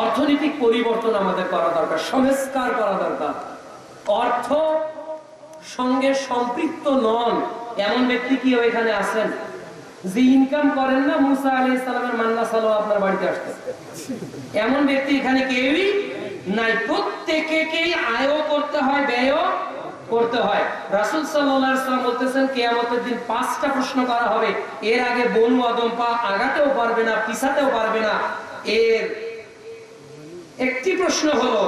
অর্থনৈতিক পরিবর্তন আমাদের করা দরকার, সংস্কার করা দরকার। অর্থ সঙ্গে সম্পৃক্ত নন এমন ব্যক্তি কি এখানে আছেন যে ইনকাম করেন না? মুসা আলাইহিস সালামের মান্না সালো আপনার বাড়িতে আসতেছে, এমন ব্যক্তি এখানে কেউই নাই। প্রত্যেকেই আয়ও করতে হয়, ব্যয়ও করতে হয়। রাসূল সাল্লাল্লাহু আলাইহি ওয়াসাল্লাম বলতেছেন কিয়ামতের দিন 5টা প্রশ্ন করা হবে। এর আগে বনু আদম পা আগাতেও পারবে না, পিছাতেও পারবে না। এর একটি প্রশ্ন হলো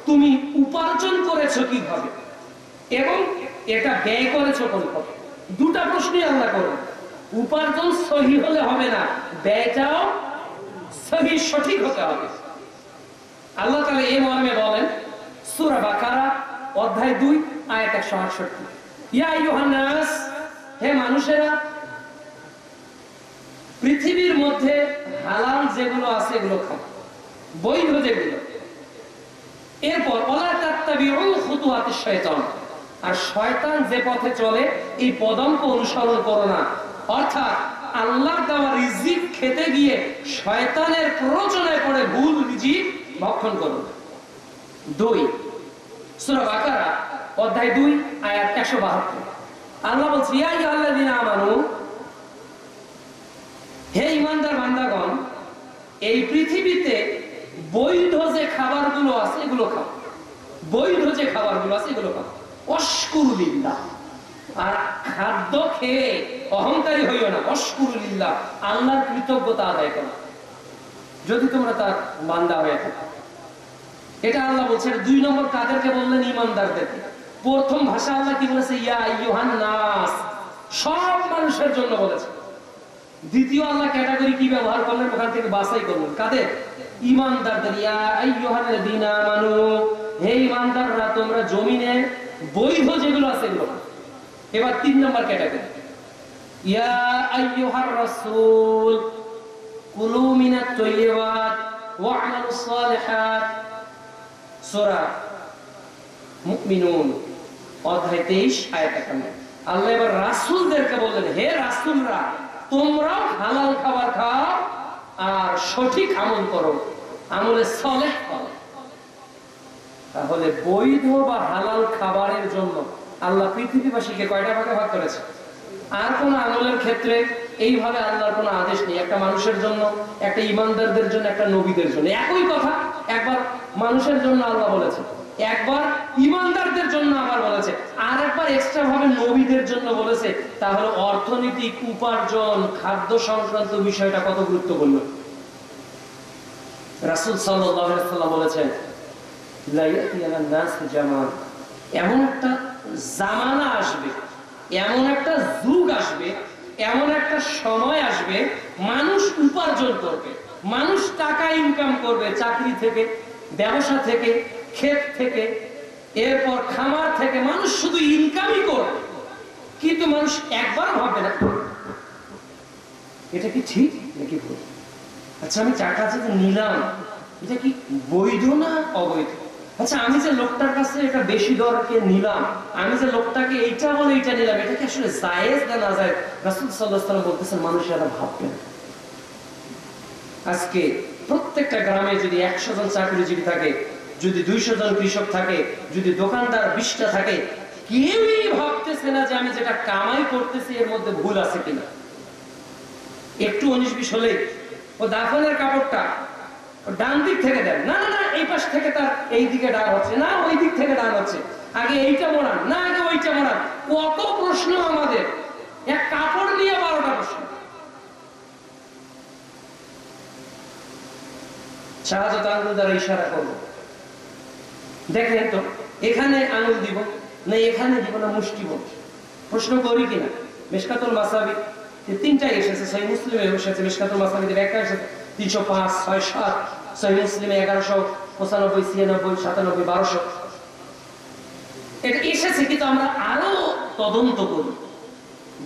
তুমি উপার্জন করেছো কিভাবে এবং এটা ব্যয় করেছো কোনভাবে। দুটা প্রশ্নই আল্লাহ করবেন। উপার্জন সহি হলে হবে না, ব্যয়টাও সহি সঠিক হতে হবে। আল্লাহ তাআলা এই মর্মে বলেন সূরা বাকারা অধ্যায় 2 আয়াত 168, ইয়া আইয়ুহান নাস, হে মানুষেরা, পৃথিবীর মধ্যে হালাল যেগুলো আছে এগুলো খাও, বৈধ যেগুলো। এরপর ওয়ালা তাত্তাবিউ খুতুওয়াতিশ শাইতান, আর শয়তান যে পথে চলে এই পদঙ্ক অনুসরণ করো না। অর্থাৎ আল্লাহর দেওয়া রিজিক খেতে গিয়ে শয়তানের প্ররোচনায় পড়ে ভুল রিজিক ভক্ষণ করো না। 2 সূরা বাকারা অধ্যায় 2 আয়াত 172, আল্লাহ বলছে ইয়া আইয়ুহাল্লাযীনা আমানু, হে ঈমানদার বান্দাগণ, এই পৃথিবীতে বৈধ যে খাবারগুলো আছে এগুলো খাও, বৈধ যে খাবারগুলো আছে এগুলো খাও। অশকুরুলিল্লাহ, আর খাদ্য খেয়ে অহংকারী হইও না। অশকুরুলিল্লাহ, আল্লাহর কৃতজ্ঞতা আদায় করো যদি তোমরা তার বান্দা হয়ে থাকো। এটা আল্লাহ বলছেন। 2 নম্বর কাদেরকে বললেন? ঈমানদারদেরকে। প্রথম ভাষা আল্লাহ কি বলেছে? ইয়া আইয়ুহান নাস, সব মানুষের জন্য বলেছে। দ্বিতীয় আল্লাহ ক্যাটাগরি কি ব্যবহার করলেন ওখান থেকে বাছাই করলেন কাদের? ঈমানদারদের। ইয়া আইয়ুহাল্লাযীনা আমানু, হে ঈমানদাররা, তোমরা জমিনে বৈধ যেগুলো আছে এগুলো। এবার 3 নম্বর ক্যাটাগরি, ইয়া আইয়ুহার রাসূল কুলু মিনাত তাইয়্যিবাত ওয়া'মালুস সালিহাত, সূরা মুমিনুন অধ্যায় 23 আয়াত 51। আল্লাহ এবার রাসূলদেরকে বললেন, হে রাসূলরা, তোমরা হালাল খাবার খাও আর সঠিক আমল করো, আমলে সালেহ করো। তাহলে বৈধ বা হালাল খাবারের জন্য আল্লাহ পৃথিবীবাসীকে কয়টা ভাগে ভাগ করেছে? আর কোন আমলের ক্ষেত্রে এইভাবে আল্লাহর কোনো আদেশ নেই। একটা মানুষের জন্য, একটা ঈমানদারদের জন্য, একটা নবীদের জন্য একই কথা। একবার মানুষের জন্য আল্লাহ বলেছে, একবার ঈমানদারদের জন্য আবার বলেছে, আর একবার এক্সট্রা ভাবে নবীদের জন্য বলেছে। তাহলে অর্থনৈতিক উপার্জন, খাদ্য সংক্রান্ত বিষয়টা কত গুরুত্বপূর্ণ। রাসূল সাল্লাল্লাহু আলাইহি ওয়াসাল্লাম বলেছেন, লা ইয়াতি আলান নাস জামান, এমন একটা জামানা আসবে, এমন একটা যুগ আসবে, এমন একটা সময় আসবে, মানুষ উপার্জন করবে, মানুষ টাকা ইনকাম করবে, চাকরি থেকে, ব্যবসা থেকে, ক্ষেত থেকে, এরপর খামার থেকে। মানুষ শুধু ইনকামই করবে, কিন্তু মানুষ একবার ভাববে না এটা কি ঠিক নাকি ভুল। আচ্ছা, আমি টাকা যে নিলাম এটা কি বৈধ না অবৈধ? আচ্ছা, আমি যে লোকটার কাছে এটা বেশি দরকে নিলাম, আমি যে লোকটাকে এইটা বলে এইটা নিলাম, এটা কি আসলে জায়েজ না না জায়েজ? রাসূল সাল্লাল্লাহু আলাইহি ওয়াসাল্লাম বলতেছেন মানুষ এটা ভাববে না। আজকে প্রত্যেকটা গ্রামে যদি 100 জন চাকরিজীবী থাকে, যদি 200 জন কৃষক থাকে, যদি দোকানদার 20টা থাকে, কেউই ভাবতেছে না যে আমি যেটা কামাই করতেছি এর মধ্যে ভুল আছে কিনা। একটু 19-20 হলে ও দাফনের কাপড়টা ডান দিক থেকে দেন, না না না এই পাশ থেকে তার এই দিকে ডান হচ্ছে, না ওই দিক থেকে ডান হচ্ছে, আগে এইটা মোড়ান, না আগে ওইটা মোড়ান। কত প্রশ্ন আমাদের, এক কাপড় নিয়ে 12টা প্রশ্ন। শাহাদাত আঙ্গুল দ্বারা ইশারা করব, দেখেন তো এখানে আঙ্গুল দিব না এখানে দিব না মুষ্টি বল, প্রশ্ন করি কিনা। মিশকাতুল মাসাবি 3টাই এসেছে, সহিহ মুসলিমে এসেছে, মিশকাতুল মাসাবিতে একটা এসেছে 305, 6, 7, সহিহ মুসলিমে 1195, 96, 97, 1200 এটা এসেছে। কিন্তু আমরা আরো তদন্ত করি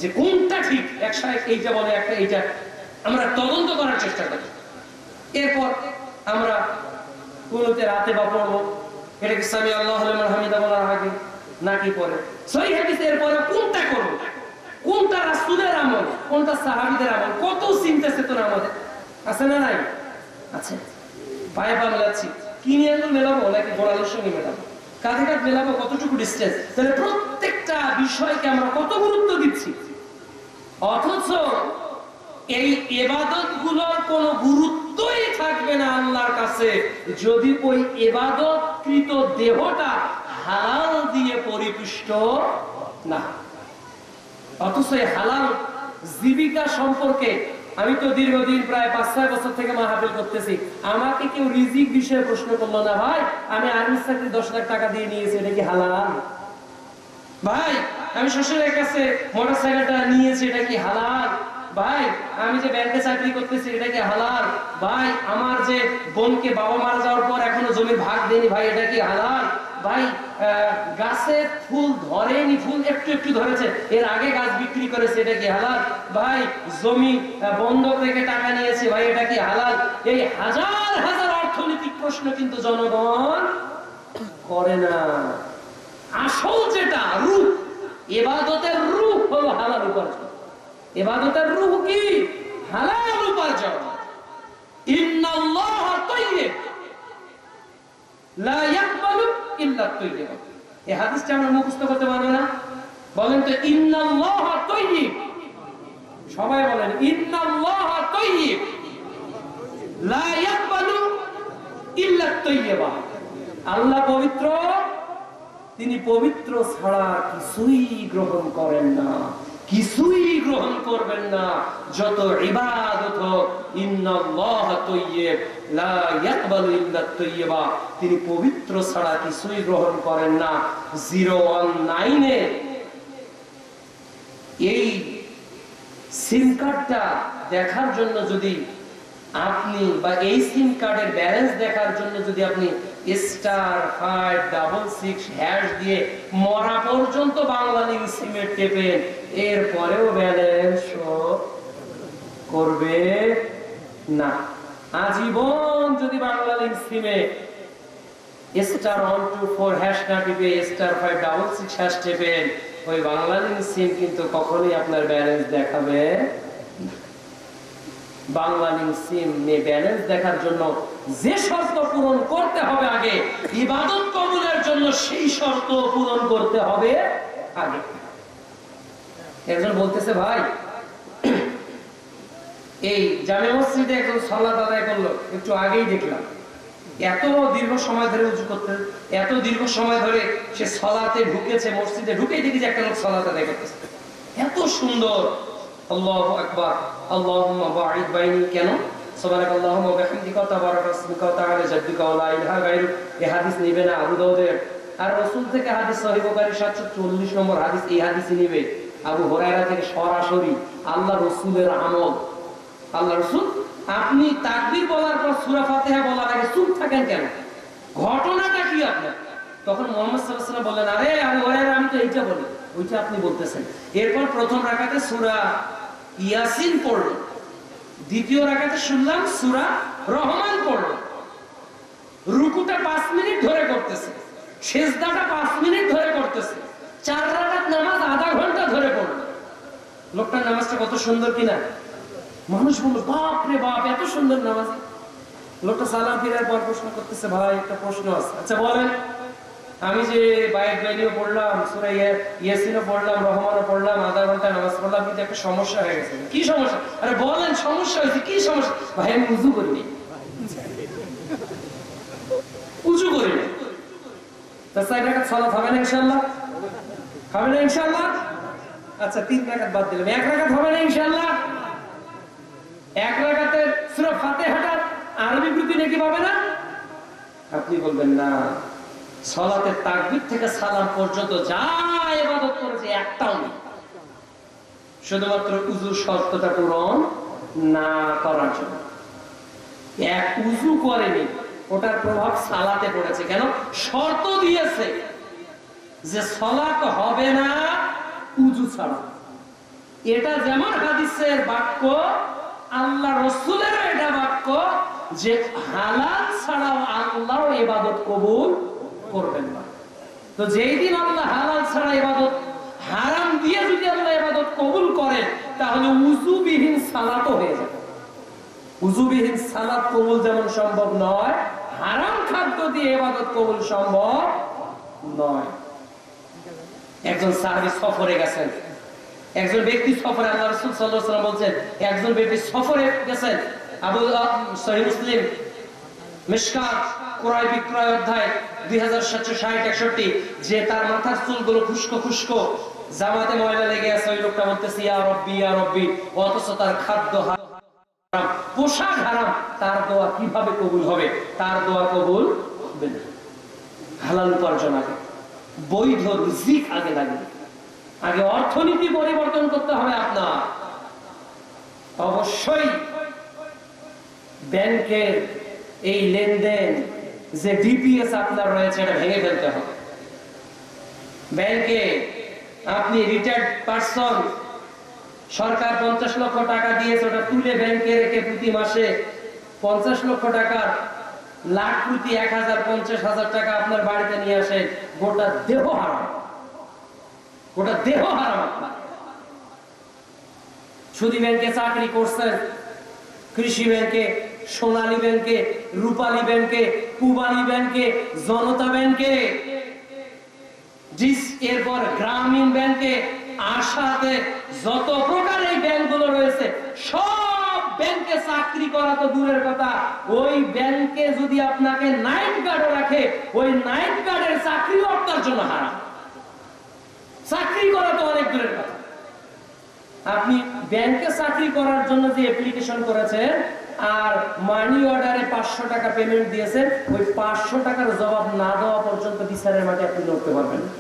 যে কোনটা ঠিক, একটা এইটা বলে একটা এইটা, আমরা তদন্ত করার চেষ্টা করি। এরপর আমরা কোনতে রাতে বা পড়বো এটা কি সামি আল্লাহু লিমান হামিদা বলার আগে নাকি পরে, সহিহ হাদিসের পরে কোনটা করব, কোনটা রাসূলের আমল, কোনটা সাহাবীদের আমল, কত চিন্তা চেতনা আমাদের আছে না নাই? আছে। পায়ে পা মেলাচ্ছি, কি নিয়ে আঙ্গুল মেলাবো নাকি গোড়ালের সঙ্গে মেলাবো, কাঁধে কাঁধ মেলাবো, কতটুকু ডিস্টেন্স, তাহলে প্রত্যেকটা বিষয়কে আমরা কত গুরুত্ব দিচ্ছি। অথচ এই ইবাদত গুলোর কোনো গুরুত্বই থাকবে না আল্লাহর কাছে যদি ওই ইবাদতকৃত দেহটা হালাল দিয়ে পরিপুষ্ট না। অথচ এই হালাল জীবিকা সম্পর্কে আমি তো দীর্ঘদিন প্রায় 5-6 বছর থেকে মাহফিল করতেছি, আমাকে কেউ রিজিক বিষয়ে প্রশ্ন করলো না, ভাই আমি আর্মি চাকরি 10 লাখ টাকা দিয়ে নিয়েছি, এটা কি হালাল? ভাই আমি শ্বশুরের কাছে মোটরসাইকেলটা নিয়েছি, এটা কি হালাল? ভাই আমি যে ব্যাংকে চাকরি করতেছি, এটা কি হালাল? ভাই আমার যে বোনকে বাবা মারা যাওয়ার পর এখনো জমির ভাগ দেয়নি, ভাই এটা কি হালাল? ভাই গাছে ফুল ধরেনি, ফুল একটু একটু ধরেছে, এর আগে গাছ বিক্রি করেছে, এটা কি হালাল? ভাই জমি বন্ধক রেখে টাকা নিয়েছে, ভাই এটা কি হালাল? এই হাজার হাজার অর্থনৈতিক প্রশ্ন কিন্তু জনগণ করে না। আসল যেটা রূহ, ইবাদতের রূহ হলো হালাল উপার্জন। ইবাদতের রূহ কি? হালাল উপার্জন। ইন্নাল্লাহা তাইয়্যিব লা ইয়াকবালু ইল্লা তাইয়্যিব। এই হাদিসটা আমরা মুখস্থ করতে পারবো না? বলেন তো ইন্নাল্লাহা তাইয়্যিব, সবাই বলেন ইন্নাল্লাহা তাইয়্যিব লা ইয়াকবালু ইল্লা তাইয়্যিব। আল্লাহ পবিত্র, তিনি পবিত্র ছাড়া কিছুই গ্রহণ করেন না, কিছুই গ্রহণ করবেন না। যত ইবাদত হোক, ইন্নাল্লাহা তাইয়্যিব লা ইয়াকবালু ইল্লা তাইয়্যিবা, তিনি পবিত্র ছাড়া কিছুই গ্রহণ করেন না। 019 এই সিম কার্ডটা দেখার জন্য যদি আপনি বা এই সিম কার্ডের ব্যালেন্স দেখার জন্য যদি আপনি *566# দিয়ে মরা পর্যন্ত বাংলালিংক সিমের টেপেন, এরপরেও ব্যালেন্স করবে না। আজীবন যদি বাংলালিংক সিমে *124# না টিপে *566# টেপেন, ওই বাংলালিংক সিম কিন্তু কখনোই আপনার ব্যালেন্স দেখাবে। বাংলালিংক সিম নিয়ে ব্যালেন্স দেখার জন্য যে শর্ত পূরণ করতে হবে আগে, ইবাদত কবুলের জন্য সেই শর্ত পূরণ করতে হবে আগে। একজন বলতেছে, ভাই এই জামে মসজিদে একজন সালাত আদায় করলো, একটু আগেই দেখলাম, এত দীর্ঘ সময় ধরে উজু করতে, এত দীর্ঘ সময় ধরে সে সালাতে ঢুকেছে, মসজিদে ঢুকেই দেখি যে একটা লোক সালাত আদায় করতেছে, এত সুন্দর, আল্লাহু আকবার, আল্লাহুম্মা বাঈদ বাইনি, কেন সুবহানাকাল্লাহুম্মা ওয়া বিহামদিকা তাবারাকা ইসমুকা ওয়া তাআলা জাদ্দুকা ওয়া লা ইলাহা গায়রুক। এই হাদিস নিবে না আবু দাউদের, আর রাসূল থেকে হাদিস সহিহ বুখারী 740 নম্বর হাদিস, এই হাদিসই নিবে আবু হুরায়রা থেকে সরাসরি আল্লাহ রাসূলের আমল। আল্লাহ রাসূল, আপনি তাকবীর বলার পর সূরা ফাতিহা বলার আগে চুপ থাকেন কেন? ঘটনাটা কি আপনার? তখন মুহাম্মদ সাল্লাল্লাহু আলাইহি ওয়াসাল্লাম বললেন, আরে আবু হুরায়রা, আমি তো এইটা বলি, ওইটা আপনি বলতেছেন। এরপর প্রথম রাকাতে সূরা ইয়াসিন পড়লো, দ্বিতীয় রাকাতে শুনলাম সূরা রহমান পড়লো, রুকুটা 5 মিনিট ধরে করতেছে, সিজদাটা 5 মিনিট ধরে করতেছে, 4 রাকাত নামাজ আধা ঘন্টা ধরে পড়লো। লোকটার নামাজটা কত সুন্দর কিনা! মানুষ বলল, বাপ রে বাপ, এত সুন্দর নামাজ। লোকটা সালাম ফিরার পর প্রশ্ন করতেছে, ভাই একটা প্রশ্ন আছে, আচ্ছা বলেন। আমি যে বাইক বাইনিও পড়লাম, সূরা ইয়াসিনও পড়লাম, রহমানও পড়লাম, আধা ঘন্টা নামাজ পড়লাম, কিন্তু একটা সমস্যা হয়ে গেছে। কি সমস্যা? আরে বলেন, সমস্যা হয়েছে, কি সমস্যা? ভাই আমি উযু করিনি, উযু করিনি। তা 4 রাকাত সালাত হবে না ইনশাআল্লাহ? হবে না ইনশাআল্লাহ? আচ্ছা 3 রাকাত বাদ দিলাম, 1 রাকাত হবে না ইনশাআল্লাহ? 1 রাকাতের সূরা ফাতিহাটার আরবি প্রতি নাকি পাবে না? আপনি বলবেন না, সালাতের তাকবীর থেকে সালাম পর্যন্ত যা ইবাদত করেছে একটাও নেই, শুধুমাত্র উযুর শর্তটা পূরণ না করার জন্য। এক উযু করেনি, ওটার প্রভাব সালাতে পড়েছে। কেন? শর্ত দিয়েছে যে সালাত হবে না উযু ছাড়া। এটা যেমন হাদিসের বাক্য, আল্লাহ রাসূলের এটা বাক্য যে হালাল ছাড়াও আল্লাহ ইবাদত কবুল করবেন না। তো যেই দিন আল্লাহ হালাল ছাড়া ইবাদত, হারাম দিয়ে যদি আল্লাহ ইবাদত কবুল করেন, তাহলে উযুবিহীন সালাতও হয়ে যাবে। উযুবিহীন সালাত কবুল যেমন সম্ভব নয়, হারাম খাদ্য দিয়ে ইবাদত কবুল সম্ভব নয়। একজন সাহাবী সফরে গেছেন, একজন ব্যক্তি সফরে, আল্লাহ রাসূল সাল্লাল্লাহু আলাইহি ওয়াসাল্লাম বলেন একজন ব্যক্তি সফরে গেছেন। সহিহ মুসলিম মিশকাত ক্রয় বিক্রয় অধ্যায় 2760-61, যে তার মাথার চুলগুলো খুশকো খুশকো, জামাতে ময়লা লেগে আছে, ওই লোকটা বলতেছে ইয়া রব্বি ইয়া রব্বি, অথচ তার খাদ্য হারাম, পোশাক হারাম, তার দোয়া কিভাবে কবুল হবে? তার দোয়া কবুল হবে না। হালাল উপার্জন আগে, বৈধ রিজিক আগে লাগবে, আগে অর্থনীতি পরিবর্তন করতে হবে আপনার। অবশ্যই ব্যাংকের এই লেনদেন যে ডিপিএস আপনার রয়েছে এটা ভেঙে ফেলতে হবে। ব্যাংকে আপনি রিটায়ার্ড পারসন, সরকার 50 লক্ষ টাকা দিয়েছে, ওটা তুলে ব্যাংকে রেখে প্রতি মাসে 50 লক্ষ টাকার লাখ প্রতি 1000-50,000 টাকা আপনার বাড়িতে নিয়ে আসে, গোটা দেহ হারাম, গোটা দেহ হারাম আপনার। সুদী ব্যাংকে চাকরি করছেন, কৃষি ব্যাংকে, সোনালী ব্যাংকে, রূপালী ব্যাংকে, পূবালী ব্যাংকে, জনতা ব্যাংকে, এরপর গ্রামীণ ব্যাংকে, আশাতে, যত প্রকার এই ব্যাংকগুলো রয়েছে, সব ব্যাংকে চাকরি করা তো দূরের কথা, ওই ব্যাংকে যদি আপনাকে নাইট গার্ডও রাখে, ওই নাইট গার্ডের চাকরিও আপনার জন্য হারাম। চাকরি করা তো অনেক দূরের কথা, আপনি ব্যাংকে চাকরি করার জন্য যে অ্যাপ্লিকেশন করেছেন আর মানি অর্ডারে 500 টাকা পেমেন্ট দিয়েছেন, ওই 500 টাকার জবাব না দেওয়া পর্যন্ত বিচারের মাঠে আপনি লড়তে পারবেন না।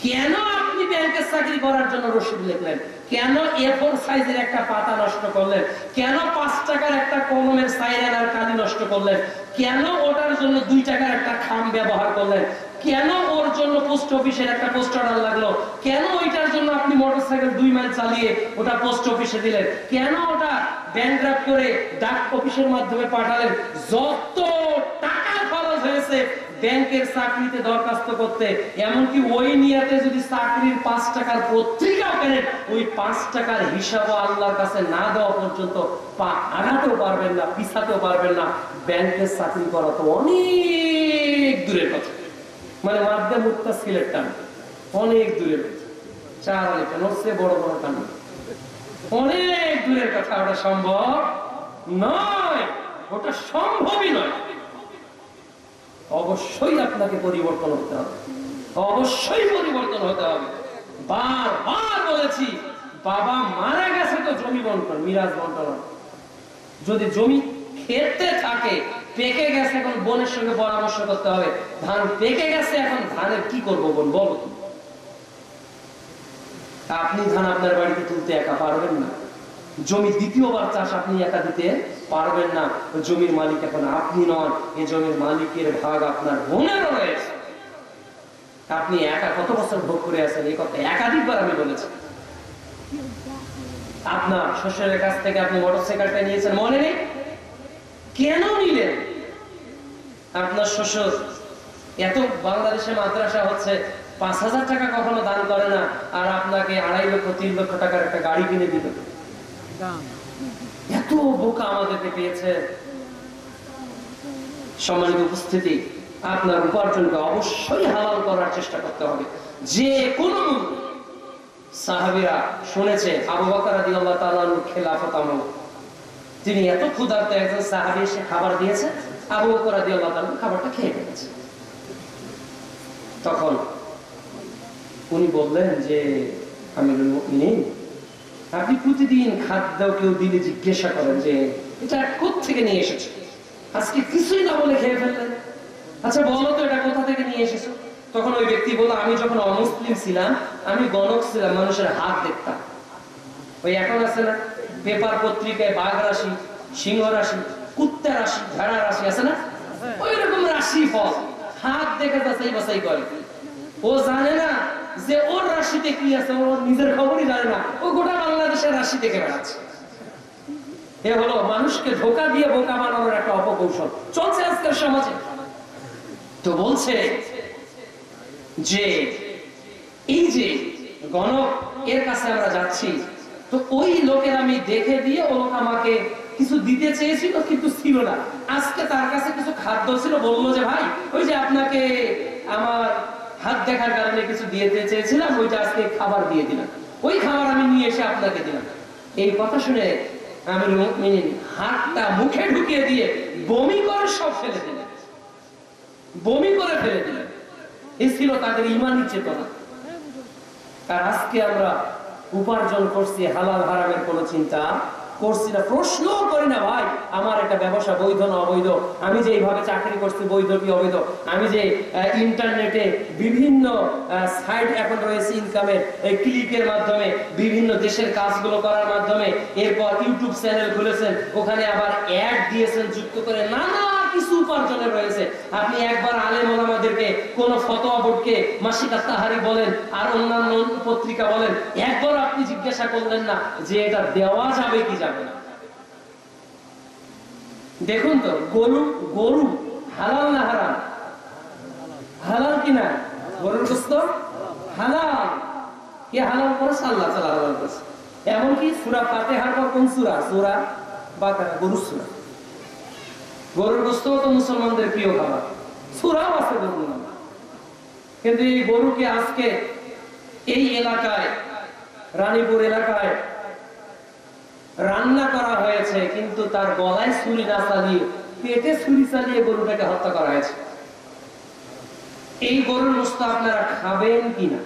কেন আপনি ব্যাংকে চাকরি করার জন্য রসিদ লিখলেন? কেন A4 সাইজের একটা পাতা নষ্ট করলেন? কেন 5 টাকার একটা কলমের সাইরেন আর কালি নষ্ট করলেন? কেন ওটার জন্য 2 টাকার একটা খাম ব্যবহার করলেন? কেন ওর জন্য পোস্ট অফিসের একটা পোস্ট অর্ডার লাগলো? কেন ওইটার জন্য আপনি মোটরসাইকেল 2 মাইল চালিয়ে ওটা পোস্ট অফিসে দিলেন? কেন ওটা ব্যাংক ড্রাফট করে ডাক অফিসের মাধ্যমে পাঠালেন? যত টাকা খরচ হয়েছে ব্যাংকের চাকরিতে দরখাস্ত করতে, এমনকি ওই নিয়াতে যদি চাকরির 5 টাকার পত্রিকাও কেনেন, ওই 5 টাকার হিসাবও আল্লাহর কাছে না দেওয়া পর্যন্ত পা আগাতেও পারবেন না, পিছাতেও পারবেন না। ব্যাংকের চাকরি করা তো অনেক দূরের কথা, মানে মাধ্যম মুক্তা সিলেট টান অনেক দূরের কথা, 4 আলিটা নড়ছে বড় বড় টান অনেক দূরের কথা, ওটা সম্ভব নয়, ওটা সম্ভবই নয়। অবশ্যই আপনাকে পরিবর্তন হতে হবে, অবশ্যই পরিবর্তন হতে হবে। বারবার বলেছি, বাবা মারা গেছে তো জমি বন্টন, মিরাজ বন্টন, যদি জমি খেতে থাকে, পেকে গেছে, এখন বোনের সঙ্গে পরামর্শ করতে হবে। ধান পেকে গেছে, এখন ধানের কি করবো বোন বলো তুমি? আপনি ধান আপনার বাড়িতে তুলতে একা পারবেন না, জমি দ্বিতীয়বার চাষ আপনি একা দিতে পারবেন না, জমির মালিক এখন আপনি নন, এই জমির মালিকের ভাগ আপনার বোনেরও রয়েছে। আপনি একা কত বছর ভোগ করে আছেন, এই কথা একাধিকবার আমি বলেছি। আপনার শ্বশুরের কাছ থেকে আপনি মোটরসাইকেলটা নিয়েছেন, মনে নেই? কেন নিলেন? আপনার শ্বশুর এত বাংলাদেশে মাদ্রাসা হচ্ছে, 5,000 টাকা কখনো দান করে না, আর আপনাকে 2.5 লক্ষ 3 লক্ষ টাকার একটা গাড়ি কিনে দিল। এত বোকা আমাদেরকে পেয়েছে। সম্মানিত উপস্থিতি, আপনার উপার্জনকে অবশ্যই হালাল করার চেষ্টা করতে হবে, যে কোনো মূল্যে। সাহাবীরা শুনেছে আবু বকর রাদিয়াল্লাহু তাআলা খেলাফত আমল, তিনি এত ক্ষুধার্ত, একজন সাহাবী এসে খাবার দিয়েছে, আবু বকর রাদিয়াল্লাহু তাআলা খাবারটা খেয়ে ফেলেছে। তখন উনি বললেন যে আমিরুল মুমিনিন, আপনি প্রতিদিন খাদ্য কেউ দিলে জিজ্ঞাসা করেন যে এটা কোত্থেকে নিয়ে এসেছে, আজকে কিছুই না বলে খেয়ে ফেললেন, আচ্ছা বলো তো এটা কোথা থেকে নিয়ে এসেছো? তখন ওই ব্যক্তি বলল, আমি যখন অমুসলিম ছিলাম, আমি গণক ছিলাম, মানুষের হাত দেখতাম। ওই এখন আছে না পেপার পত্রিকায় বাঘ রাশি, সিংহ রাশি, কুত্তা রাশি, ভেড়া রাশি আছে না, ওই রকম রাশি ফল হাত দেখে বাছাই বাছাই করে। ও জানে না যে ওর রাশিতে কি আছে, ওর নিজের খবরই জানে না, ও গোটা বাংলাদেশের রাশি দেখে বেড়াচ্ছে। এ হলো মানুষকে ধোঁকা দিয়ে বোকা বানানোর একটা অপকৌশল চলছে আজকের সমাজে। তো বলছে যে এই যে গণক, এর কাছে আমরা যাচ্ছি, তো ওই লোকের আমি দেখে দিয়ে ও লোক আমাকে কিছু দিতে চেয়েছিল কিন্তু ছিল না। আজকে তার কাছে কিছু খাদ্য ছিল, বললো যে ভাই ওই যে আপনাকে আমার হাত দেখার কারণে কিছু দিতে চেয়েছিলাম, ওইটা আজকে খাবার দিয়ে দিলাম, ওই খাবার আমি নিয়ে এসে আপনাকে দিলাম। এই কথা শুনে আমিরুল মুমিনিন হাতটা মুখে ঢুকিয়ে দিয়ে বমি করে সব ফেলে দিলেন, বমি করে ফেলে দিলেন। এই ছিল তাদের ঈমানী চেতনা। আর আজকে আমরা উপার্জন করছি, হালাল হারামের কোনো চিন্তা করছি না, প্রশ্ন করি না ভাই আমার একটা ব্যবসা বৈধ না অবৈধ, আমি যে এইভাবে চাকরি করছি বৈধ কি অবৈধ, আমি যে ইন্টারনেটে বিভিন্ন সাইট এখন রয়েছে ইনকামের ক্লিকের মাধ্যমে বিভিন্ন দেশের কাজগুলো করার মাধ্যমে, এরপর ইউটিউব চ্যানেল খুলেছেন, ওখানে আবার অ্যাড দিয়েছেন যুক্ত করে নানা কিছু উপার্জনের রয়েছে। আপনি একবার আলেম ওলামাদেরকে কোন ফতোয়া বোর্ডকে মাসিকা তাহারি বলেন আর অন্যান্য পত্রিকা বলেন, একবার আপনি জিজ্ঞাসা করলেন না যে এটা দেওয়া যাবে কি যাবে না? দেখুন তো গরু গরু হালাল না হারাম? হালাল কিনা? গরুর গোশত হালাল। কে হালাল করেছে? আল্লাহ তাআলা হালাল করেছে। এমনকি সূরা ফাতিহার পর কোন সূরা? সূরা বাকারা, গরুর সূরা। গরুর গোশত তো মুসলমানদের প্রিয় খাবার, সূরাও আছে গরুর নাম। কিন্তু এই গরুকে আজকে এই এলাকায়, রানীপুর এলাকায় রান্না করা হয়েছে, কিন্তু তার গলায় ছুরি না চালিয়ে পেটে ছুরি চালিয়ে গরুটাকে হত্যা করা হয়েছে। এই গরুর গোশত আপনারা খাবেন কিনা?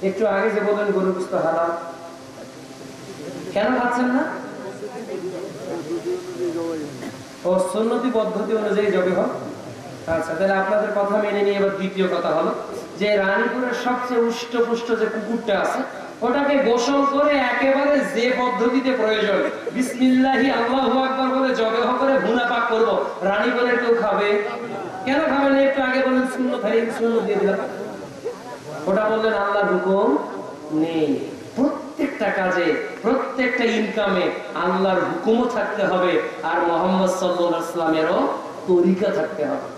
একটু আগে যে বললেন গরুর গোশত হালাল, কেন খাচ্ছেন না? ও সুন্নতি পদ্ধতি অনুযায়ী জবে হোক। আচ্ছা, তাহলে আপনাদের কথা মেনে নিয়ে এবার দ্বিতীয় কথা হলো যে রানীপুরের সবচেয়ে উষ্টপুষ্ট যে কুকুরটা আছে ওটাকে গোসল করে একেবারে যে পদ্ধতিতে প্রয়োজন বিসমিল্লাহি আল্লাহু আকবার বলে জবে হোক করে ভুনা পাক করব, রানীপুরের কেউ খাবে? কেন খাবে না? একটু আগে বলেন সুন্নত, সুন্নত দিয়ে দিলাম। ওটা বললেন আল্লাহর হুকুম নেই। প্রত্যেকটা কাজে, প্রত্যেকটা ইনকামে আল্লাহর হুকুমও থাকতে হবে আর মুহাম্মদ সাল্লাল্লাহু আলাইহি ওয়াসাল্লামেরও তরিকা থাকতে হবে।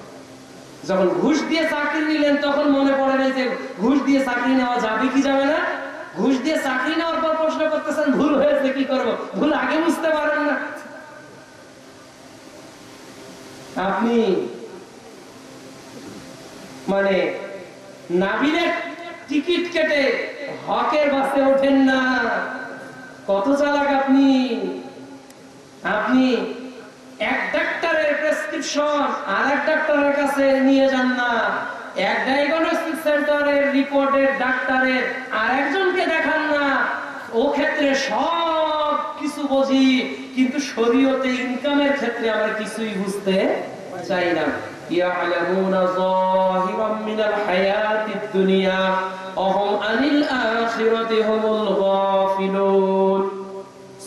যখন ঘুষ দিয়ে চাকরি নিলেন তখন মনে পড়ে না যে ঘুষ দিয়ে চাকরি নেওয়া যাবে কি যাবে না? ঘুষ দিয়ে চাকরি নেওয়ার পর প্রশ্ন করতেছেন ভুল হয়েছে কি করব? ভুল আগে বুঝতে পারেন না। আপনি মানে নাবিলের টিকিট কেটে হকের বাসে ওঠেন না। কত চালাক আপনি! আপনি এক ডাক্তারের প্রেসক্রিপশন আর এক ডাক্তারের কাছে নিয়ে যান না, এক ডায়াগনস্টিক সেন্টারের রিপোর্টের ডাক্তারের আর একজনকে দেখান না। ও ক্ষেত্রে সব কিছু বুঝি, কিন্তু শরীয়তে ইনকামের ক্ষেত্রে আমরা কিছুই বুঝতে চাই না। ইয়ালামুনা যাহিরাম মিনাল হায়াতিদ দুনিয়া ওয়াহুম আনিল আখিরাতি হুমুল গাফিলুন।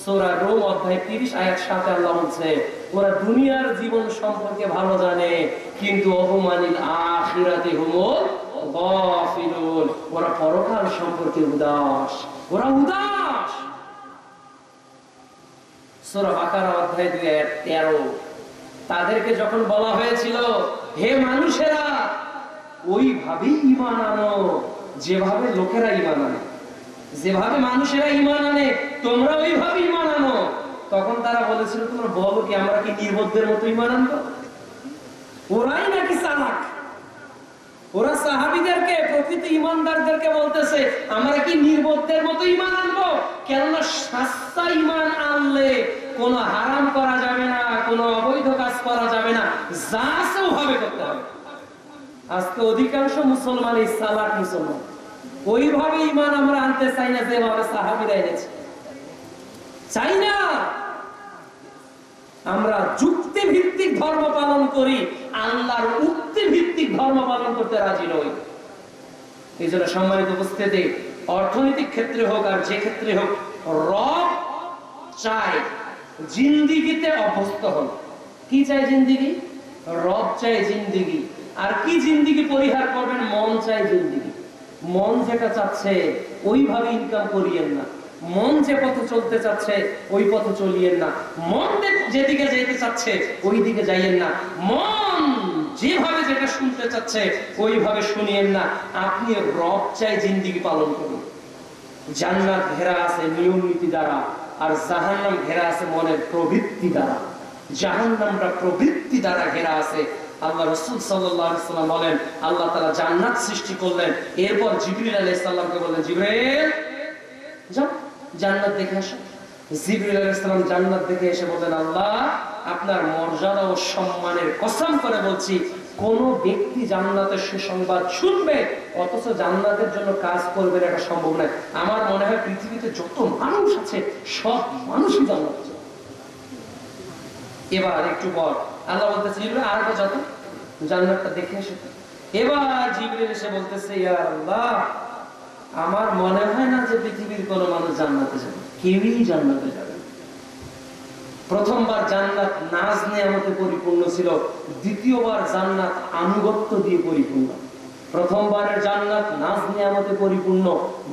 সূরা রূম অধ্যায় 30 আয়াত 7 আল্লাহ বলছে ওরা দুনিয়ার জীবন সম্পর্কে ভালো জানে কিন্তু ওয়াহুম আনিল আখিরাতি হুমুল গাফিলুন, ওরা পরকাল সম্পর্কে উদাস, ওরা উদাস। সূরা বাকারা অধ্যায় 2 আয়াত 13 তাদেরকে যখন বলা হয়েছিল হে মানুষেরা ওইভাবেই ঈমান আনো যেভাবে লোকেরা ঈমান আনে, যেভাবে মানুষেরা ঈমান আনে তোমরা ওইভাবে ঈমান আনো, তখন তারা বলেছিল তোমরা বলো কি আমরা কি নির্বোধদের মতো ঈমান আনবো? ওরাই নাকি চালাক। ওরা সাহাবীদেরকে, প্রকৃত ঈমানদারদেরকে বলতেছে আমরা কি নির্বোধদের মতো ঈমান আনবো? কেননা সস্তা ঈমান আনলে কোনো হারাম করা যাবে না, কোনো অবৈধ কাজ করা যাবে না, যা আছে ওভাবে করতে হবে। আজকে অধিকাংশ মুসলমান এই চালাক মুসলমান, ওইভাবে ঈমান আমরা আনতে চাই না যেভাবে সাহাবীরা এনেছে, চাই না। আমরা যুক্তি ভিত্তিক ধর্ম পালন করি, আল্লাহর উক্তি ভিত্তিক ধর্ম পালন করতে রাজি নই। এই জন্য সম্মানিত উপস্থিতি, অর্থনৈতিক ক্ষেত্রে হোক আর যে ক্ষেত্রে হোক রব চাই জিন্দিগিতে অভ্যস্ত হন। কি চাই? জিন্দিগি। রব চাই জিন্দিগি। আর কি জিন্দিগি পরিহার করবেন? মন চাই জিন্দিগি। মন যেটা চাচ্ছে ওইভাবে ইনকাম করিয়েন না, মন যে পথে চলতে চাচ্ছে ওই পথে চলিয়েন না, মন যেদিকে যেতে চাচ্ছে ওই দিকে যাইয়েন না, মন যেভাবে যেটা শুনতে চাচ্ছে ওইভাবে শুনিয়েন না। আপনি রব চাই জিন্দিগি পালন করুন। জান্নাত ঘেরা আছে নিয়ম নীতি দ্বারা, আর জাহান্নাম ঘেরা আছে মনের প্রবৃত্তি দ্বারা। জাহান্নামটা প্রবৃত্তি দ্বারা ঘেরা আছে। আল্লাহ রাসূল সাল্লাল্লাহু আলাইহি ওয়াসাল্লাম বলেন, আল্লাহ তাআলা জান্নাত সৃষ্টি করলেন, এরপর জিবরিল আলাইহিস সালামকে বললেন, জিবরিল যাও জান্নাত দেখে আসো। জিবরিল আলাইহিস সালাম জান্নাত দেখে এসে বললেন, আল্লাহ আপনার মর্যাদা ও সম্মানের কসম করে বলছি, কোন ব্যক্তি জান্নাতের সুসংবাদ শুনবে অথচ জান্নাতের জন্য কাজ করবে এটা সম্ভব নয়। আমার মনে হয় পৃথিবীতে যত মানুষ আছে সব মানুষই জান্নাত চায়। এবার একটু পর আল্লাহ বলতেছে, জিবরিল আর যত জান্নাতটা দেখে এসে। এবার জিবরিল এসে বলতেছে, ইয়া আল্লাহ আমার মনে হয় না যে পৃথিবীর কোন মানুষ জান্নাতে যাবে, কেউই জান্নাতে যাবে। প্রথমবার জান্নাত নাজ নেয়ামতে পরিপূর্ণ ছিল, দ্বিতীয়বার জান্নাত আনুগত্য দিয়ে পরিপূর্ণ। প্রথমবারের জান্নাত নাজ নেয়ামতে পরিপূর্ণ,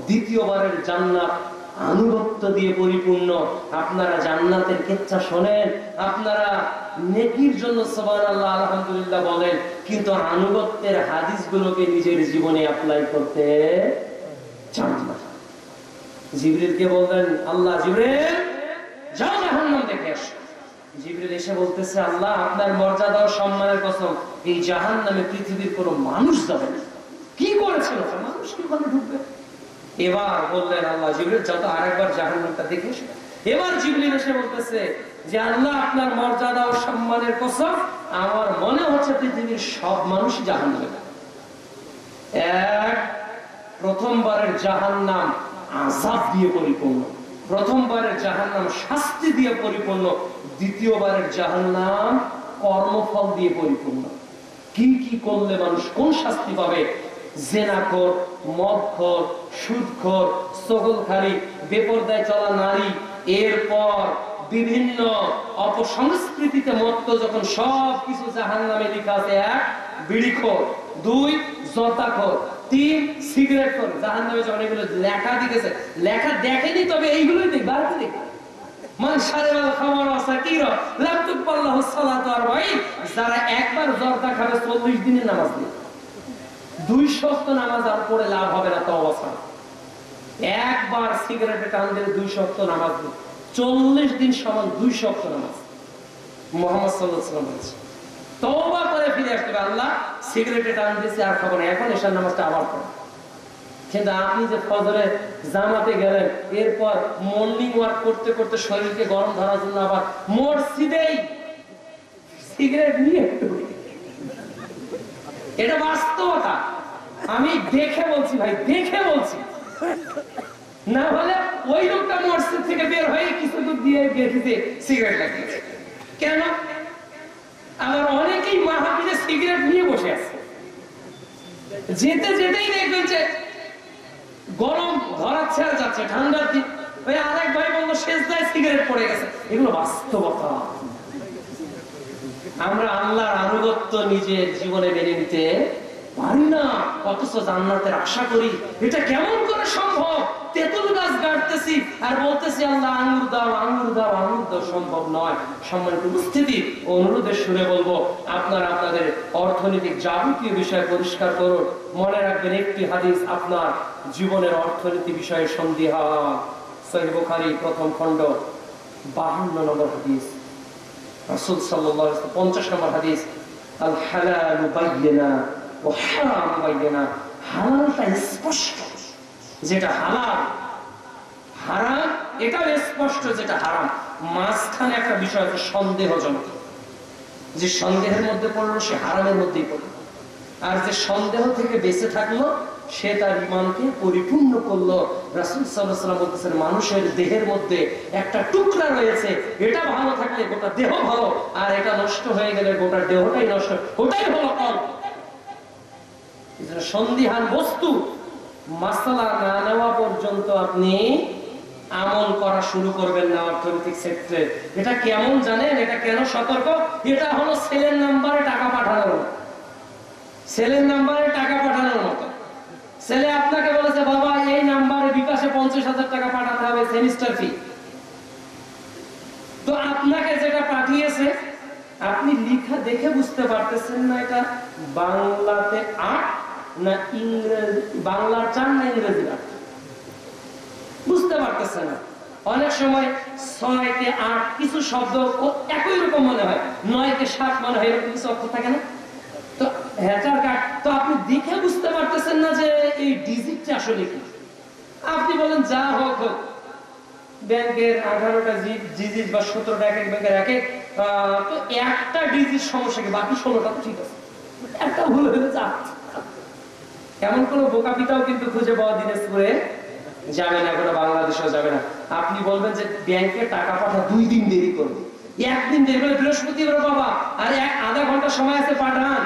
দ্বিতীয়বারের জান্নাত আনুগত্য দিয়ে পরিপূর্ণ। আপনারা জান্নাতের কিচ্ছা শোনেন, আপনারা নেকির জন্য সুবহানাল্লাহ আলহামদুলিল্লাহ বলেন, কিন্তু আনুগত্যের হাদিসগুলোকে নিজের জীবনে অ্যাপ্লাই করতে চান না। জিবরিলকে বললেন, আল্লাহ জিবরিল যাও জাহান্নাম দেখে আসো। জিবরিল এসে বলতেছে, আল্লাহ আপনার মর্যাদা ও সম্মানের কসম, এই জাহান্নামে পৃথিবীর কোনো মানুষ যাবে না। কি করেছিল মানুষ কি ওখানে ঢুকবে? এবার বললেন, আল্লাহ জিবরিল যাও তো আরেকবার জাহান্নামটা দেখে এসো। এবার জিবরিল এসে বলতেছে যে আল্লাহ আপনার মর্যাদা ও সম্মানের কসম, আমার মনে হচ্ছে পৃথিবীর সব মানুষই জাহান্নামে যাবে। এক, প্রথমবারের জাহান্নাম আযাব দিয়ে পরিপূর্ণ, প্রথমবারের জাহান্নাম শাস্তি দিয়ে পরিপূর্ণ, দ্বিতীয়বারের জাহান্নাম কর্মফল দিয়ে পরিপূর্ণ। কি কি করলে মানুষ কোন শাস্তি পাবে? জেনাখোর, মদখোর, সুদখোর, ছোগলখারি, বেপরদায় চলা নারী, এরপর বিভিন্ন অপসংস্কৃতিতে মত্ত যখন সবকিছু জাহান্নামে লেখা আছে। এক, বিড়িখোর, দুই, জর্দাখোর, তিন, সিগারেট খোর। জাহান্নামে যখন এগুলো লেখা দিতেছে, লেখা দেখেনি তবে এইগুলোই দেখ বাড়তে দেখ। যারা একবার জর্দা খাবে 40 দিনের নামাজ নেই, 200 ওয়াক্ত নামাজ আর পড়ে লাভ হবে না। তওবা ছাড়া একবার সিগারেটে টান দিলে 200 ওয়াক্ত নামাজ নেই, 40 দিন সমান 200 ওয়াক্ত নামাজ। মুহাম্মদ সাল্লাল্লাহু আলাইহি ওয়াসাল্লাম বলেছে, তওবা করে ফিরে আসতে হবে, আল্লাহ সিগারেটে টান দিয়েছে আর খাবো না, এখন এশার নামাজটা আবার পড়ো। কিন্তু আপনি যে ফজরে জামাতে গেলেন, এরপর মর্নিং ওয়াক করতে করতে শরীরকে গরম ধরার জন্য আবার মসজিদেই সিগারেট নিয়ে, এটা বাস্তবতা। আমি দেখে বলছি ভাই, দেখে বলছি, না হলে ওই লোকটা মসজিদ থেকে বের হয়ে কিছু দূর দিয়ে গেছে সিগারেট লাগিয়েছে। কেন? আবার অনেকেই মাহফিলে সিগারেট নিয়ে বসে আছে, যেতে যেতেই দেখবেন যে গরম ধরাচ্ছে আর যাচ্ছে, ঠান্ডার দিন ওই আরেক ভাই বললো সেজদায় সিগারেট পড়ে গেছে। এগুলো বাস্তবতা। আমরা আল্লাহর আনুগত্য নিজের জীবনে মেনে নিতে পারি না, অথচ জান্নাতের আশা করি। এটা কেমন করে সম্ভব? তেঁতুল গাছ গাড়তেছি আর বলতেছি আল্লাহ আঙ্গুর দাও, আঙ্গুর দাও, আঙ্গুর দাও। সম্ভব নয়। সম্মানিত উপস্থিতি, অনুরোধের সুরে বলবো, আপনারা আপনাদের অর্থনৈতিক যাবতীয় বিষয় পরিষ্কার করুন। মনে রাখবেন, একটি হাদিস আপনার জীবনের অর্থনীতি বিষয়ে সন্দেহা। সহিহ বুখারী প্রথম খণ্ড 52 নম্বর হাদিস, রাসূল সাল্লাল্লাহু আলাইহি ওয়াসাল্লাম 50 নম্বর হাদিস, আল হালালু বায়্যিনা ওয়া হারামু বায়্যিনা। হালালটা স্পষ্ট, যেটা হালাল, হারাম এটাও স্পষ্ট, যেটা হারাম। মাঝখানে একটা বিষয় আছে সন্দেহজনক, যে সন্দেহের মধ্যে পড়লো সে হারামের মধ্যেই পড়লো, আর যে সন্দেহ থেকে বেঁচে থাকলো সে তার ঈমানকে পরিপূর্ণ করলো। রাসূল সাল্লাল্লাহু আলাইহি ওয়াসাল্লাম বলতেছেন, মানুষের দেহের মধ্যে একটা টুকরা রয়েছে, এটা ভালো থাকলে গোটা দেহ ভালো, আর এটা নষ্ট হয়ে গেলে গোটা দেহটাই নষ্ট। ওটাই হলো কলব। সন্দিহান বস্তু মাসআলা না নেওয়া পর্যন্ত আপনি আমল করা শুরু করবেন না অর্থনৈতিক ক্ষেত্রে। এটা কেমন জানেন? এটা কেন সতর্ক? এটা হলো সেলের নাম্বারে টাকা পাঠানোর মতো। সেলের নাম্বারে টাকা পাঠানোর মতো। ছেলে আপনাকে বলেছে, বাবা এই নাম্বারে বিকাশে 50,000 টাকা পাঠাতে হবে, সেমিস্টার ফি। তো আপনাকে যেটা পাঠিয়েছে, আপনি লিখা দেখে বুঝতে পারতেছেন না এটা বাংলাতে 8 না ইংরেজি, বাংলার 4 না ইংরেজি 8, বুঝতে পারতেছেন না। অনেক সময় 6 কে 8 কিছু শব্দ একই রকম মনে হয়, 9 কে 7 মনে হয়, এরকম কিছু অক্ষর থাকে না? তো হ্যাচার কার্ড তো আপনি দেখে বুঝতে পারতেছেন না যে এই ডিজিটটা আসলে কি। আপনি বলেন যা হোক হোক, ব্যাংকের 18টা ডিজিট বা 17টা এক এক ব্যাংকের এক এক, তো একটা ডিজিট সমস্যা কি, বাকি 16টা তো ঠিক আছে, একটা ভুল হয়ে যাচ্ছে। এমন কোন বোকা পিতাও কিন্তু খুঁজে পাওয়া দিনাজপুরে যাবে না, কোনো বাংলাদেশেও যাবে না। আপনি বলবেন যে ব্যাংকে টাকা পাঠা 2 দিন দেরি করবে, 1 দিন দেরি করবে, বৃহস্পতিবার বাবা আর আধা ঘন্টা সময় আছে পাঠান,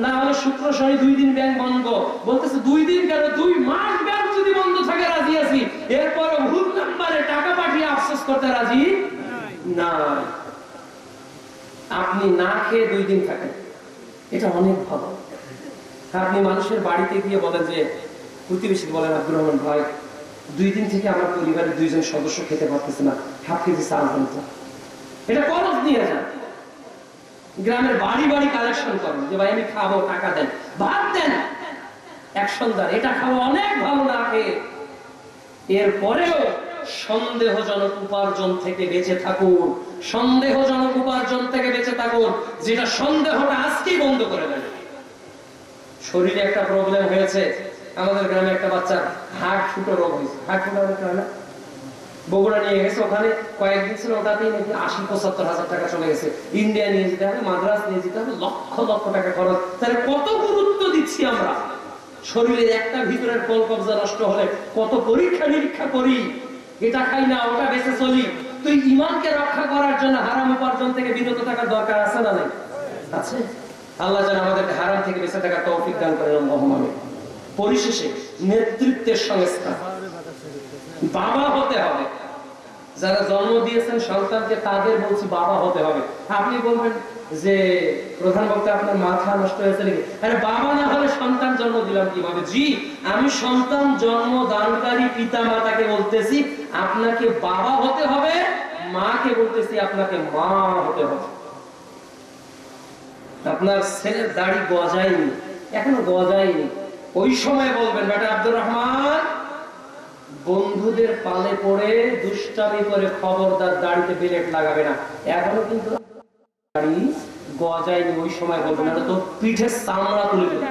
না হলে শুক্র শনি 2 দিন ব্যাংক বন্ধ। বলতেছে 2 দিন কেন, 2 মাস ব্যাংক যদি বন্ধ থাকে রাজি আছি, এরপর ভুল নাম্বারে টাকা পাঠিয়ে আফসোস করতে রাজি না। আপনি না খেয়ে 2 দিন থাকেন, এটা অনেক ভালো। আপনি মানুষের বাড়িতে গিয়ে বলেন যে, প্রতিবেশীকে বলেন আব্দুর রহমান ভাই 2 দিন থেকে আমার পরিবারের 2 জন সদস্য খেতে পারতেছে না, হাফ কেজি চাল দেন তো। এটা খরচ নিয়ে যান, গ্রামের বাড়ি বাড়ি কালেকশন করেন যে ভাই আমি খাবো, টাকা দেন, ভাত দেন, অ্যাকশন দেন, এটা খাবো অনেক ভালো না খেয়ে। এরপরেও সন্দেহজনক উপার্জন থেকে বেঁচে থাকুন, সন্দেহজনক উপার্জন থেকে বেঁচে থাকুন, যেটা সন্দেহটা আজকেই বন্ধ করে দেন। শরীরে একটা প্রবলেম হয়েছে, আমাদের গ্রামে একটা বাচ্চা হার্ট ফুটো রোগ হয়েছে, হার্ট ফুটো না, বগুড়া নিয়ে গেছে, ওখানে কয়েকদিন ছিল, ওটাতেই নাকি 80-75 হাজার টাকা চলে গেছে। ইন্ডিয়া নিয়ে যেতে হবে, মাদ্রাস নিয়ে যেতে হবে, লক্ষ লক্ষ টাকা খরচ। তাহলে কত গুরুত্ব দিচ্ছি আমরা, শরীরের একটা ভিতরের কলকবজা নষ্ট হলে কত পরীক্ষা নিরীক্ষা করি, এটা খাই না ওটা বেঁচে চলি। তুই ইমানকে রক্ষা করার জন্য হারাম উপার্জন থেকে বিরত থাকার দরকার আছে না নাই? আছে। আল্লাহ যেন আমাদেরকে হারাম থেকে বেঁচে থাকার তৌফিক দান করেন, আল্লাহুম্মা আমিন। পরিশেষে নেতৃত্বের সংস্কার, বাবা হতে হবে। যারা জন্ম দিয়েছেন সন্তানকে, তাদের বলছি বাবা হতে হবে। আপনি বলবেন যে প্রধান বক্তা আপনার মাথা নষ্ট হয়েছে নাকি, আরে বাবা না হলে সন্তান জন্ম দিলাম কিভাবে? জি, আমি সন্তান জন্ম দানকারী পিতা মাতাকে বলতেছি আপনাকে বাবা হতে হবে, মাকে বলতেছি আপনাকে মা হতে হবে। আপনার ছেলের দাড়ি গজায়নি, এখনো গজায়নি, ওই সময় বলবেন বেটা আব্দুর রহমান, বন্ধুদের পালে পড়ে দুষ্টামি করে খবরদার দাড়িতে বেলেট লাগাবে না, এখনো কিন্তু দাড়ি গজায়নি, ওই সময় বলবেন, এটা তো পিঠের চামড়া তুলে দেবে।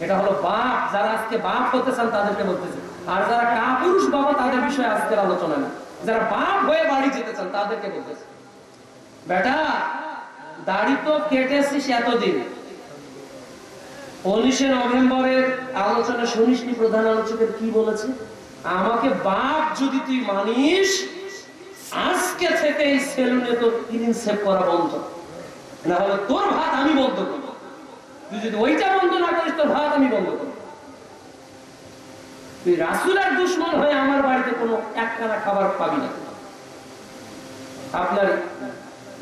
এটা হলো বাপ, যারা আজকে বাপ হতে চান তাদেরকে বলতেছে। আর যারা কাপুরুষ বাবা, তাদের বিষয়ে আজকের আলোচনা না, যারা বাপ হয়ে বাড়ি যেতে চান তাদেরকে বলতেছে, বেটা দাড়ি তো কেটেছিস এতদিন, 19শে নভেম্বরের আলোচনা শুনিসনি প্রধান আলোচকের কি বলেছে? আমাকে বাপ যদি তুই মানিস, আজকে থেকে এই সেলুনে তোর ক্লিন শেভ করা বন্ধ, না হলে তোর ভাত আমি বন্ধ করবো। তুই যদি ওইটা বন্ধ না করিস, তোর ভাত আমি বন্ধ করবো। তুই রাসূলের দুশমন হয়ে আমার বাড়িতে কোনো একখানা খাবার পাবি না। আপনার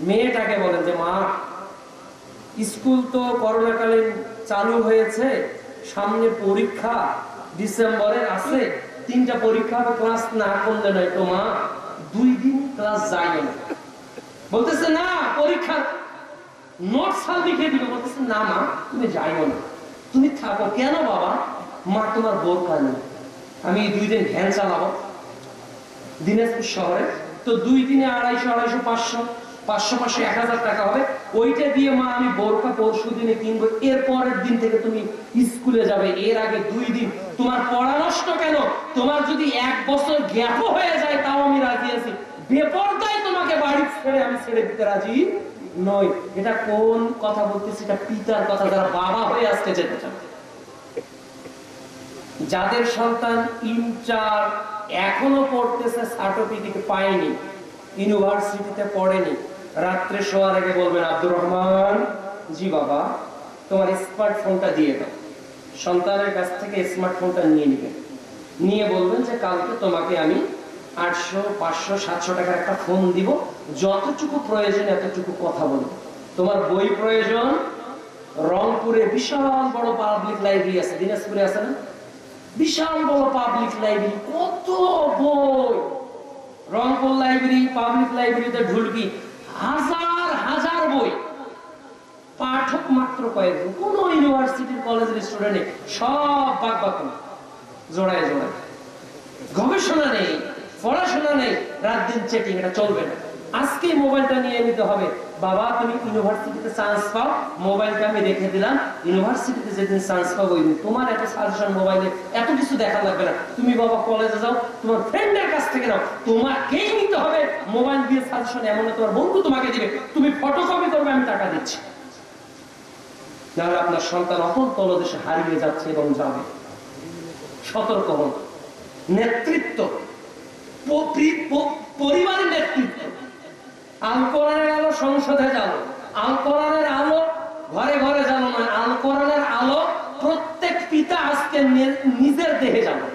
মেয়েটাকে বলেন যে মা, স্কুল তো করোনাকালীন চালু হয়েছে, সামনে পরীক্ষা ডিসেম্বরে আছে, 3টা পরীক্ষা, ক্লাস না করলে নয় তো মা, 2 দিন ক্লাস যাইও না। বলতেছে না, পরীক্ষার নোটস লিখে দিবে। বলতেছে না মা তুমি যাইও না, তুমি থাকো। কেন বাবা? মা তোমার বোরকা নেই, আমি 2 দিন ভ্যান চালাবো দিনাজপুর শহরে, তো 2 দিনে 250, 500, 1000 টাকা হবে, ওইটা দিয়ে মা আমি বোরকা পরশু দিনে কিনবো, এর পরের দিন থেকে তুমি স্কুলে যাবে, এর আগে 2 দিন তোমার পড়া নষ্ট কেন? তোমার যদি 1 বছর গ্যাপ হয়ে যায় তাও আমি রাজি আছি, বেপরদায় তোমাকে বাড়ি ছেড়ে আমি ছেড়ে দিতে রাজি নই। এটা কোন কথা বলতেছি? এটা পিতার কথা, যারা বাবা হয়ে আজকে যেতে চান। যাদের সন্তান ইন্টার এখনো পড়তেছে, সার্টিফিকেট পায়নি, ইউনিভার্সিটিতে পড়েনি, রাত্রে শোয়ার আগে বলবেন আব্দুর রহমান, জি বাবা তোমার স্মার্টফোনটা দিয়ে দাও। সন্তানের কাছ থেকে স্মার্টফোনটা নিয়ে নেবেন, নিয়ে বলবেন যে কালকে তোমাকে আমি 800, 500, 700 টাকার একটা ফোন দিব, যতটুকু প্রয়োজন এতটুকু কথা বলবো। তোমার বই প্রয়োজন, রংপুরে বিশাল বড় পাবলিক লাইব্রেরি আছে, দিনাজপুরে আছে না বিশাল বড় পাবলিক লাইব্রেরি, কত বই। রংপুর লাইব্রেরি, পাবলিক লাইব্রেরিতে ঢুলবি, হাজার হাজার বই, পাঠক মাত্র কয়েকজন, কোন ইউনিভার্সিটির কলেজের স্টুডেন্ট নেই, সব বাক জোড়ায় জোড়ায়, গবেষণা নেই, পড়াশোনা নেই, রাত দিন চেটিং, এটা চলবে না। আজকে মোবাইলটা নিয়ে নিতে হবে। বাবা তুমি ইউনিভার্সিটিতে চান্স পাও, মোবাইলটা আমি রেখে দিলাম, ইউনিভার্সিটিতে যেদিন চান্স পাবো ওই দিন তোমার এত সাজেশন মোবাইলে এত কিছু দেখা লাগবে না। তুমি বাবা কলেজে যাও, তোমার ফ্রেন্ডের কাছ থেকে নাও, তোমাকেই নিতে হবে মোবাইল দিয়ে সাজেশন। এমন তোমার বন্ধু তোমাকে দিবে, তুমি ফটোকপি করবে, আমি টাকা দিচ্ছি। তাহলে আপনার সন্তান অতল তলদেশে হারিয়ে যাচ্ছে এবং যাবে। সতর্ক হন। নেতৃত্ব, পরিবারের নেতৃত্ব। আল কোরআনের আলো সংসদে জ্বালো, আল কোরআনের আলো ঘরে ঘরে জ্বালো না, আল কোরআনের আলো প্রত্যেক পিতা আজকে নিজের দেহে জ্বালো।